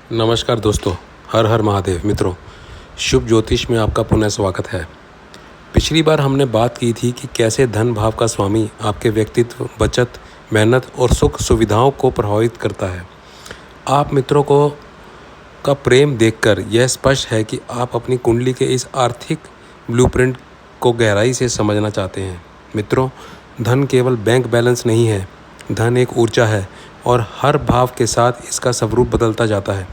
नमस्कार दोस्तों, हर हर महादेव। मित्रों, शुभ ज्योतिष में आपका पुनः स्वागत है। पिछली बार हमने बात की थी कि कैसे धन भाव का स्वामी आपके व्यक्तित्व, बचत, मेहनत और सुख सुविधाओं को प्रभावित करता है। आप मित्रों को का प्रेम देखकर यह स्पष्ट है कि आप अपनी कुंडली के इस आर्थिक ब्लूप्रिंट को गहराई से समझना चाहते हैं। मित्रों, धन केवल बैंक बैलेंस नहीं है, धन एक ऊर्जा है और हर भाव के साथ इसका स्वरूप बदलता जाता है।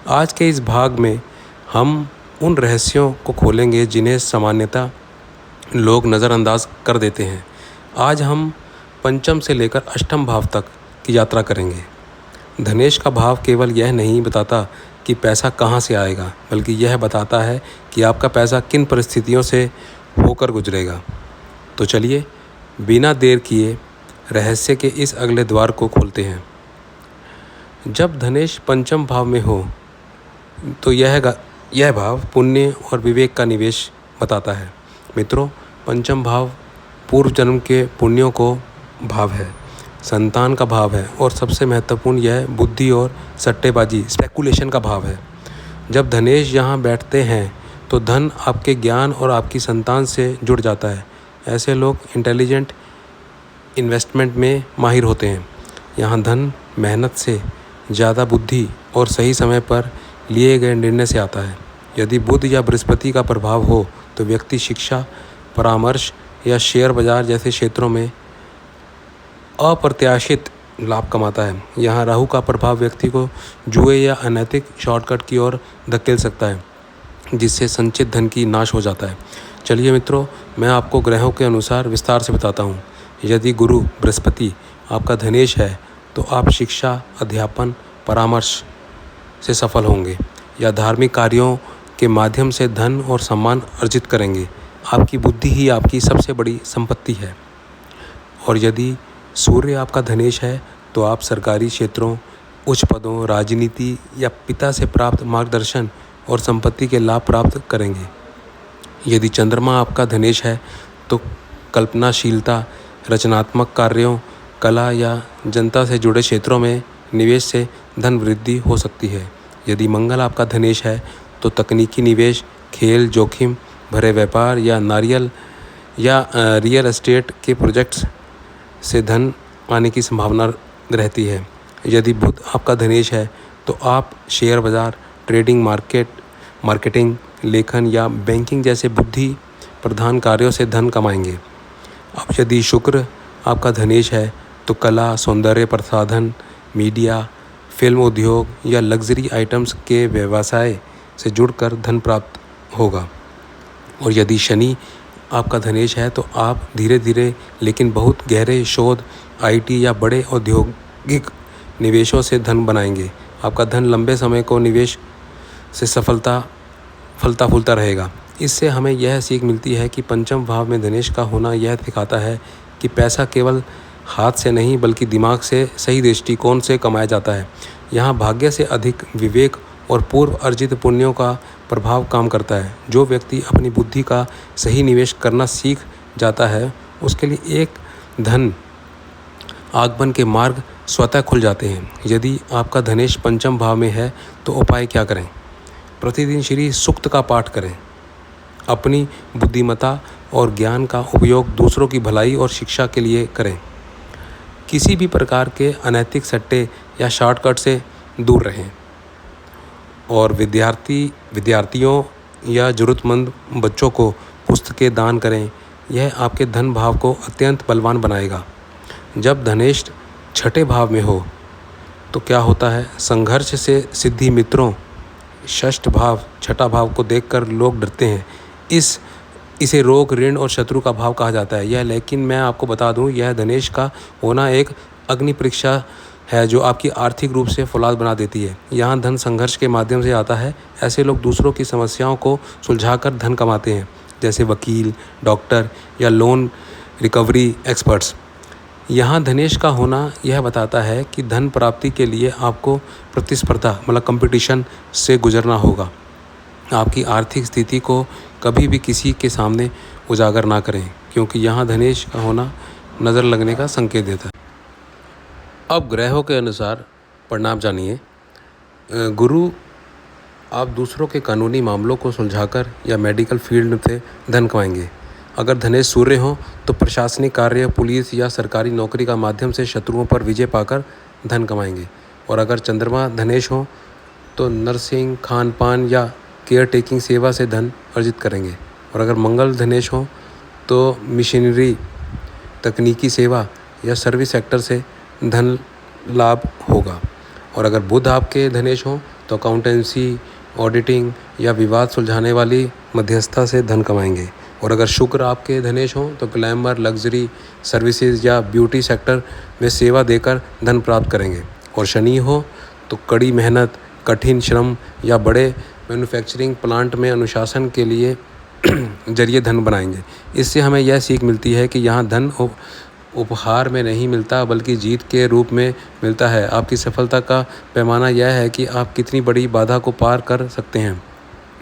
आज के इस भाग में हम उन रहस्यों को खोलेंगे जिन्हें सामान्यतः लोग नज़रअंदाज कर देते हैं। आज हम पंचम से लेकर अष्टम भाव तक की यात्रा करेंगे। धनेश का भाव केवल यह नहीं बताता कि पैसा कहाँ से आएगा, बल्कि यह बताता है कि आपका पैसा किन परिस्थितियों से होकर गुजरेगा। तो चलिए बिना देर किए रहस्य के इस अगले द्वार को खोलते हैं। जब धनेश पंचम भाव में हो तो यह भाव पुण्य और विवेक का निवेश बताता है। मित्रों, पंचम भाव पूर्व जन्म के पुण्यों को भाव है, संतान का भाव है और सबसे महत्वपूर्ण यह बुद्धि और सट्टेबाजी स्पेकुलेशन का भाव है। जब धनेश यहाँ बैठते हैं तो धन आपके ज्ञान और आपकी संतान से जुड़ जाता है। ऐसे लोग इंटेलिजेंट इन्वेस्टमेंट में माहिर होते हैं। यहाँ धन मेहनत से ज़्यादा बुद्धि और सही समय पर लिए गए निर्णय से आता है। यदि बुध या बृहस्पति का प्रभाव हो तो व्यक्ति शिक्षा, परामर्श या शेयर बाजार जैसे क्षेत्रों में अप्रत्याशित लाभ कमाता है। यहाँ राहु का प्रभाव व्यक्ति को जुए या अनैतिक शॉर्टकट की ओर धकेल सकता है, जिससे संचित धन की नाश हो जाता है। चलिए मित्रों, मैं आपको ग्रहों के अनुसार विस्तार से बताता हूँ। यदि गुरु बृहस्पति आपका धनेश है तो आप शिक्षा, अध्यापन, परामर्श से सफल होंगे या धार्मिक कार्यों के माध्यम से धन और सम्मान अर्जित करेंगे। आपकी बुद्धि ही आपकी सबसे बड़ी संपत्ति है। और यदि सूर्य आपका धनेश है तो आप सरकारी क्षेत्रों, उच्च पदों, राजनीति या पिता से प्राप्त मार्गदर्शन और संपत्ति के लाभ प्राप्त करेंगे। यदि चंद्रमा आपका धनेश है तो कल्पनाशीलता, रचनात्मक कार्यों, कला या जनता से जुड़े क्षेत्रों में निवेश से धन वृद्धि हो सकती है। यदि मंगल आपका धनेश है तो तकनीकी निवेश, खेल, जोखिम भरे व्यापार या रियल एस्टेट के प्रोजेक्ट्स से धन आने की संभावना रहती है। यदि बुध आपका धनेश है तो आप शेयर बाजार, ट्रेडिंग, मार्केटिंग, लेखन या बैंकिंग जैसे बुद्धि प्रधान कार्यों से धन कमाएंगे। अब यदि शुक्र आपका धनेश है तो कला, सौंदर्य प्रसाधन, मीडिया, फिल्म उद्योग या लग्जरी आइटम्स के व्यवसाय से जुड़कर धन प्राप्त होगा। और यदि शनि आपका धनेश है तो आप धीरे धीरे लेकिन बहुत गहरे शोध, आईटी या बड़े औद्योगिक निवेशों से धन बनाएंगे। आपका धन लंबे समय को निवेश से फलता फूलता रहेगा। इससे हमें यह सीख मिलती है कि पंचम भाव में धनेश का होना यह दिखाता है कि पैसा केवल हाथ से नहीं बल्कि दिमाग से, सही दृष्टिकोण से कमाया जाता है। यहाँ भाग्य से अधिक विवेक और पूर्व अर्जित पुण्यों का प्रभाव काम करता है। जो व्यक्ति अपनी बुद्धि का सही निवेश करना सीख जाता है उसके लिए एक धन आगमन के मार्ग स्वतः खुल जाते हैं। यदि आपका धनेश पंचम भाव में है तो उपाय क्या करें? प्रतिदिन श्री सूक्त का पाठ करें। अपनी बुद्धिमत्ता और ज्ञान का उपयोग दूसरों की भलाई और शिक्षा के लिए करें। किसी भी प्रकार के अनैतिक सट्टे या शॉर्टकट से दूर रहें। और विद्यार्थियों या ज़रूरतमंद बच्चों को पुस्तकें दान करें। यह आपके धन भाव को अत्यंत बलवान बनाएगा। जब धनेश छठे भाव में हो तो क्या होता है? संघर्ष से सिद्धि। मित्रों, षष्ठ भाव, छठा भाव को देखकर लोग डरते हैं। इसे रोग, ऋण और शत्रु का भाव कहा जाता है। लेकिन मैं आपको बता दूं, यह धनेश का होना एक अग्नि परीक्षा है जो आपकी आर्थिक रूप से फौलाद बना देती है। यहाँ धन संघर्ष के माध्यम से आता है। ऐसे लोग दूसरों की समस्याओं को सुलझाकर धन कमाते हैं, जैसे वकील, डॉक्टर या लोन रिकवरी एक्सपर्ट्स। यहाँ धनेश का होना यह बताता है कि धन प्राप्ति के लिए आपको प्रतिस्पर्धा कंपटीशन से गुजरना होगा। आपकी आर्थिक स्थिति को कभी भी किसी के सामने उजागर ना करें, क्योंकि यहाँ धनेश का होना नज़र लगने का संकेत देता है। अब ग्रहों के अनुसार परिणाम जानिए। गुरु आप दूसरों के कानूनी मामलों को सुलझाकर या मेडिकल फील्ड से धन कमाएंगे। अगर धनेश सूर्य हो तो प्रशासनिक कार्य, पुलिस या सरकारी नौकरी का माध्यम से शत्रुओं पर विजय पाकर धन कमाएंगे। और अगर चंद्रमा धनेश हो तो नर्सिंग, खान पान या केयर टेकिंग सेवा से धन अर्जित करेंगे। और अगर मंगल धनेश हो तो मिशनरी, तकनीकी सेवा या सर्विस सेक्टर से धन लाभ होगा। और अगर बुध आपके धनेश हो तो अकाउंटेंसी, ऑडिटिंग या विवाद सुलझाने वाली मध्यस्थता से धन कमाएंगे। और अगर शुक्र आपके धनेश हो तो ग्लैमर, लग्जरी सर्विसेज या ब्यूटी सेक्टर में सेवा देकर धन प्राप्त करेंगे। और शनि हो तो कड़ी मेहनत, कठिन श्रम या बड़े मैन्युफैक्चरिंग प्लांट में अनुशासन के लिए जरिए धन बनाएंगे। इससे हमें यह सीख मिलती है कि यहाँ धन उपहार में नहीं मिलता बल्कि जीत के रूप में मिलता है। आपकी सफलता का पैमाना यह है कि आप कितनी बड़ी बाधा को पार कर सकते हैं।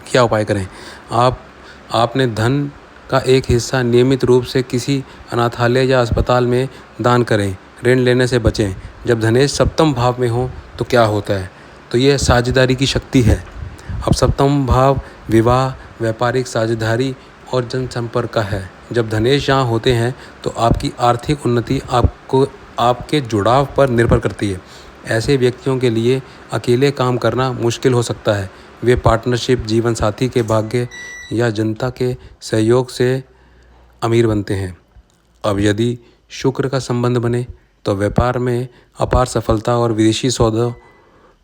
क्या उपाय करें? आपने धन का एक हिस्सा नियमित रूप से किसी अनाथालय या अस्पताल में दान करें। ऋण लेने से बचें। जब धनेश सप्तम भाव में हो तो क्या होता है? तो यह साझेदारी की शक्ति है। अब सप्तम भाव विवाह, व्यापारिक साझेदारी और जनसंपर्क का है। जब धनेश यहाँ होते हैं तो आपकी आर्थिक उन्नति आपके जुड़ाव पर निर्भर करती है। ऐसे व्यक्तियों के लिए अकेले काम करना मुश्किल हो सकता है। वे पार्टनरशिप, जीवन साथी के भाग्य या जनता के सहयोग से अमीर बनते हैं। अब यदि शुक्र का संबंध बने तो व्यापार में अपार सफलता और विदेशी सौदों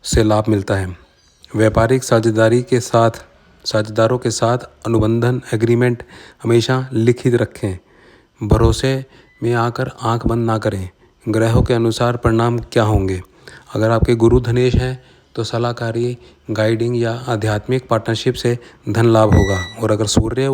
से लाभ मिलता है। व्यापारिक साझेदारों के साथ अनुबंधन एग्रीमेंट हमेशा लिखित रखें। भरोसे में आकर आंख बंद ना करें। ग्रहों के अनुसार परिणाम क्या होंगे? अगर आपके गुरु धनेश हैं तो सलाहकारी, गाइडिंग या आध्यात्मिक पार्टनरशिप से धन लाभ होगा। और अगर सूर्य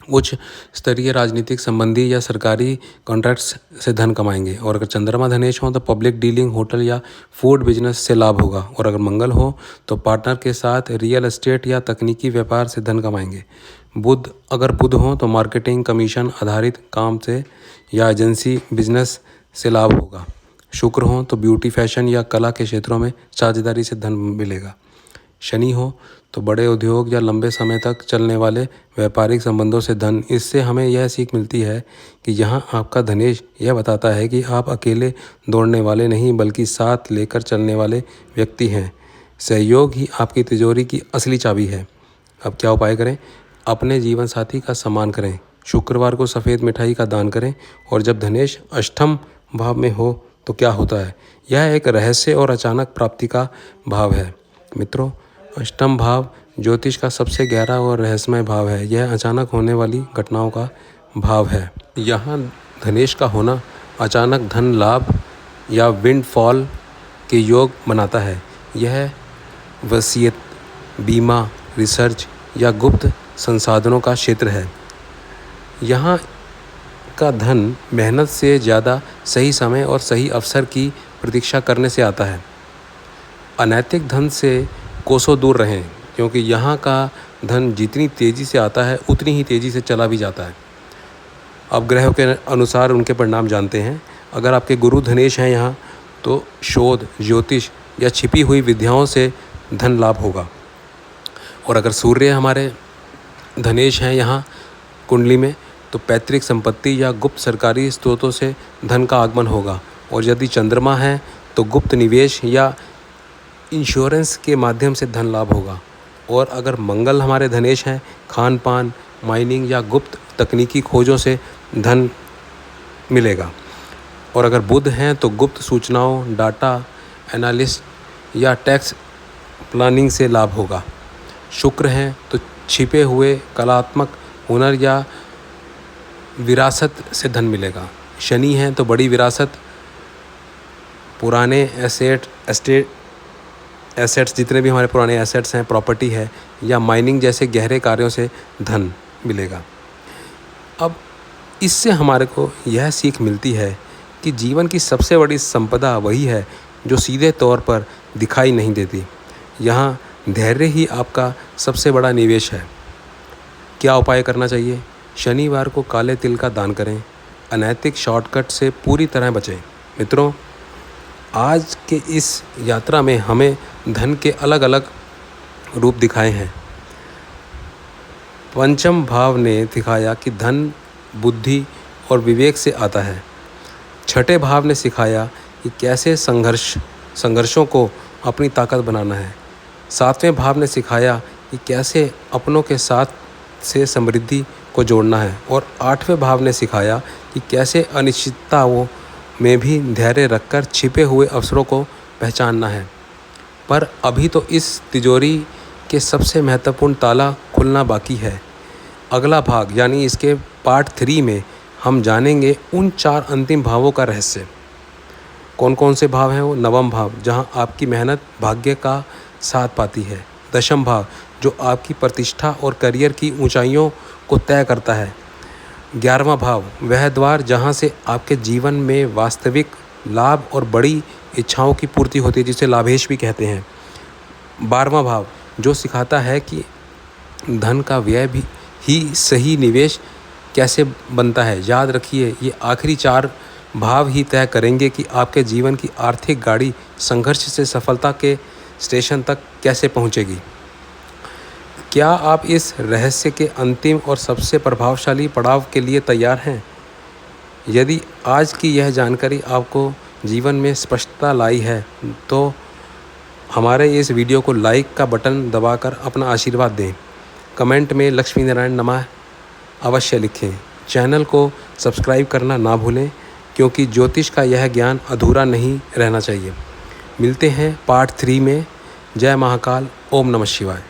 उच्च स्तरीय राजनीतिक संबंधी या सरकारी कॉन्ट्रैक्ट्स से धन कमाएंगे। और अगर चंद्रमा धनेश हो तो पब्लिक डीलिंग, होटल या फूड बिजनेस से लाभ होगा। और अगर मंगल हो तो पार्टनर के साथ रियल एस्टेट या तकनीकी व्यापार से धन कमाएंगे। अगर बुध हो तो मार्केटिंग, कमीशन आधारित काम से या एजेंसी बिजनेस से लाभ होगा। शुक्र हो तो ब्यूटी, फैशन या कला के क्षेत्रों में साझेदारी से धन मिलेगा। शनि हो तो बड़े उद्योग या लंबे समय तक चलने वाले व्यापारिक संबंधों से धन। इससे हमें यह सीख मिलती है कि यहाँ आपका धनेश यह बताता है कि आप अकेले दौड़ने वाले नहीं बल्कि साथ लेकर चलने वाले व्यक्ति हैं। सहयोग ही आपकी तिजोरी की असली चाबी है। अब क्या उपाय करें? अपने जीवन साथी का सम्मान करें। शुक्रवार को सफ़ेद मिठाई का दान करें। और जब धनेश अष्टम भाव में हो तो क्या होता है? यह एक रहस्य और अचानक प्राप्ति का भाव है। मित्रों, अष्टम भाव ज्योतिष का सबसे गहरा और रहस्यमय भाव है। यह अचानक होने वाली घटनाओं का भाव है। यहाँ धनेश का होना अचानक धन लाभ या विंडफॉल के योग बनाता है। यह वसीयत, बीमा, रिसर्च या गुप्त संसाधनों का क्षेत्र है। यहाँ का धन मेहनत से ज़्यादा सही समय और सही अवसर की प्रतीक्षा करने से आता है। अनैतिक धन से कोसों दूर रहें क्योंकि यहाँ का धन जितनी तेज़ी से आता है उतनी ही तेज़ी से चला भी जाता है। अब ग्रहों के अनुसार उनके परिणाम जानते हैं। अगर आपके गुरु धनेश हैं यहाँ तो शोध, ज्योतिष या छिपी हुई विद्याओं से धन लाभ होगा। और अगर सूर्य हमारे धनेश हैं यहाँ कुंडली में तो पैतृक संपत्ति या गुप्त सरकारी स्रोतों से धन का आगमन होगा। और यदि चंद्रमा है तो गुप्त निवेश या इंश्योरेंस के माध्यम से धन लाभ होगा। और अगर मंगल हमारे धनेश हैं, खान पान, माइनिंग या गुप्त तकनीकी खोजों से धन मिलेगा। और अगर बुध हैं तो गुप्त सूचनाओं, डाटा एनालिस्ट या टैक्स प्लानिंग से लाभ होगा। शुक्र हैं तो छिपे हुए कलात्मक हुनर या विरासत से धन मिलेगा। शनि हैं तो बड़ी विरासत, पुराने एसेट्स जितने भी हमारे पुराने एसेट्स हैं, प्रॉपर्टी है या माइनिंग जैसे गहरे कार्यों से धन मिलेगा। अब इससे हमारे को यह सीख मिलती है कि जीवन की सबसे बड़ी संपदा वही है जो सीधे तौर पर दिखाई नहीं देती। यहाँ धैर्य ही आपका सबसे बड़ा निवेश है। क्या उपाय करना चाहिए? शनिवार को काले तिल का दान करें। अनैतिक शॉर्टकट से पूरी तरह बचें। मित्रों, आज के इस यात्रा में हमें धन के अलग अलग रूप दिखाए हैं। पंचम भाव ने दिखाया कि धन बुद्धि और विवेक से आता है। छठे भाव ने सिखाया कि कैसे संघर्षों को अपनी ताकत बनाना है। सातवें भाव ने सिखाया कि कैसे अपनों के साथ से समृद्धि को जोड़ना है। और आठवें भाव ने सिखाया कि कैसे अनिश्चितताओं में भी धैर्य रखकर छिपे हुए अवसरों को पहचानना है। पर अभी तो इस तिजोरी के सबसे महत्वपूर्ण ताला खुलना बाकी है। अगला भाग यानी इसके पार्ट 3 में हम जानेंगे उन 4 अंतिम भावों का रहस्य। कौन कौन से भाव हैं वो? नवम भाव, जहाँ आपकी मेहनत भाग्य का साथ पाती है। दशम भाव, जो आपकी प्रतिष्ठा और करियर की ऊंचाइयों को तय करता है। 11वां भाव, वह द्वार जहाँ से आपके जीवन में वास्तविक लाभ और बड़ी इच्छाओं की पूर्ति होती है, जिसे लाभेश भी कहते हैं। 12वां भाव, जो सिखाता है कि धन का व्यय भी ही सही निवेश कैसे बनता है। याद रखिए, ये आखिरी 4 भाव ही तय करेंगे कि आपके जीवन की आर्थिक गाड़ी संघर्ष से सफलता के स्टेशन तक कैसे पहुंचेगी। क्या आप इस रहस्य के अंतिम और सबसे प्रभावशाली पड़ाव के लिए तैयार हैं? यदि आज की यह जानकारी आपको जीवन में स्पष्टता लाई है तो हमारे इस वीडियो को लाइक का बटन दबाकर अपना आशीर्वाद दें। कमेंट में लक्ष्मी नारायण नमः अवश्य लिखें। चैनल को सब्सक्राइब करना ना भूलें, क्योंकि ज्योतिष का यह ज्ञान अधूरा नहीं रहना चाहिए। मिलते हैं पार्ट 3 में। जय महाकाल। ओम नमः शिवाय।